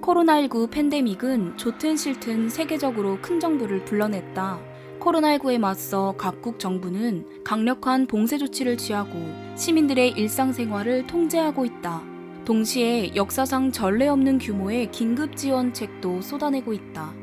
코로나19 팬데믹은 좋든 싫든 세계적으로 큰 정부를 불러냈다. 코로나19에 맞서 각국 정부는 강력한 봉쇄 조치를 취하고 시민들의 일상생활을 통제하고 있다. 동시에 역사상 전례 없는 규모의 긴급 지원책도 쏟아내고 있다.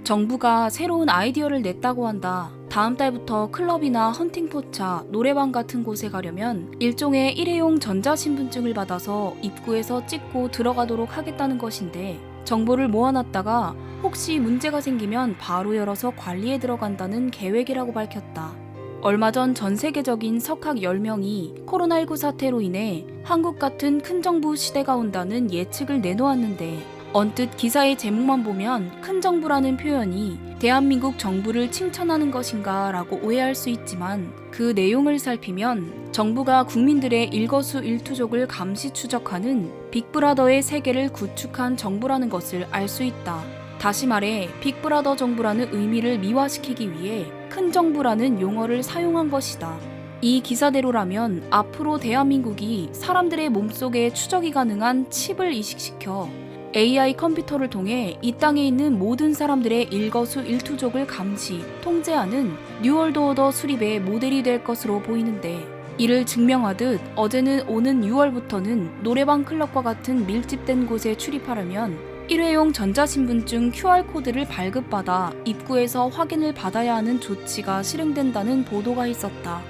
정부가 새로운 아이디어를 냈다고 한다. 다음 달부터 클럽이나 헌팅포차, 노래방 같은 곳에 가려면 일종의 일회용 전자신분증을 받아서 입구에서 찍고 들어가도록 하겠다는 것인데, 정보를 모아놨다가 혹시 문제가 생기면 바로 열어서 관리에 들어간다는 계획이라고 밝혔다. 얼마 전 전 세계적인 석학 10명이 코로나19 사태로 인해 한국 같은 큰 정부 시대가 온다는 예측을 내놓았는데, 언뜻 기사의 제목만 보면 큰 정부라는 표현이 대한민국 정부를 칭찬하는 것인가 라고 오해할 수 있지만, 그 내용을 살피면 정부가 국민들의 일거수일투족을 감시 추적하는 빅브라더의 세계를 구축한 정부라는 것을 알 수 있다. 다시 말해 빅브라더 정부라는 의미를 미화시키기 위해 큰 정부라는 용어를 사용한 것이다. 이 기사대로라면 앞으로 대한민국이 사람들의 몸속에 추적이 가능한 칩을 이식시켜 AI 컴퓨터를 통해 이 땅에 있는 모든 사람들의 일거수일투족을 감시, 통제하는 뉴월드 오더 수립의 모델이 될 것으로 보이는데, 이를 증명하듯 어제는 오는 6월부터는 노래방 클럽과 같은 밀집된 곳에 출입하려면 일회용 전자신분증 QR코드를 발급받아 입구에서 확인을 받아야 하는 조치가 실행된다는 보도가 있었다.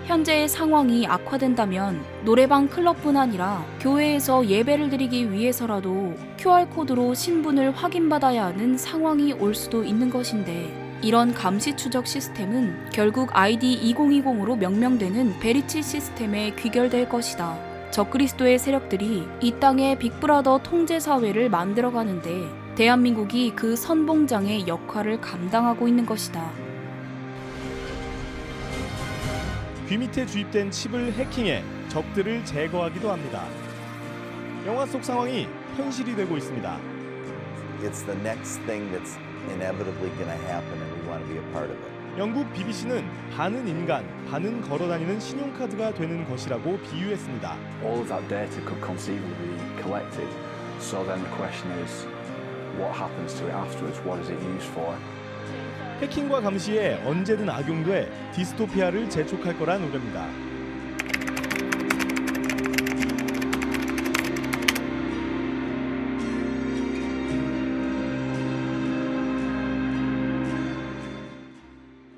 현재의 상황이 악화된다면 노래방 클럽뿐 아니라 교회에서 예배를 드리기 위해서라도 QR코드로 신분을 확인받아야 하는 상황이 올 수도 있는 것인데, 이런 감시 추적 시스템은 결국 ID 2020으로 명명되는 베리치 시스템에 귀결될 것이다. 적그리스도의 세력들이 이 땅에 빅브라더 통제 사회를 만들어가는데 대한민국이 그 선봉장의 역할을 감당하고 있는 것이다. 귀 밑에 주입된 칩을 해킹해 적들을 제거하기도 합니다. 영화 속 상황이 현실이 되고 있습니다. It's the next thing that's inevitably going to happen and we want to be a part of it. 영국 BBC는 반은 인간, 반은 걸어다니는 신용카드가 되는 것이라고 비유했습니다. All of that data could conceivably be collected. So then the question is, what happens to it afterwards? What is it used for? 해킹과 감시에 언제든 악용돼 디스토피아를 재촉할 거란 우려입니다.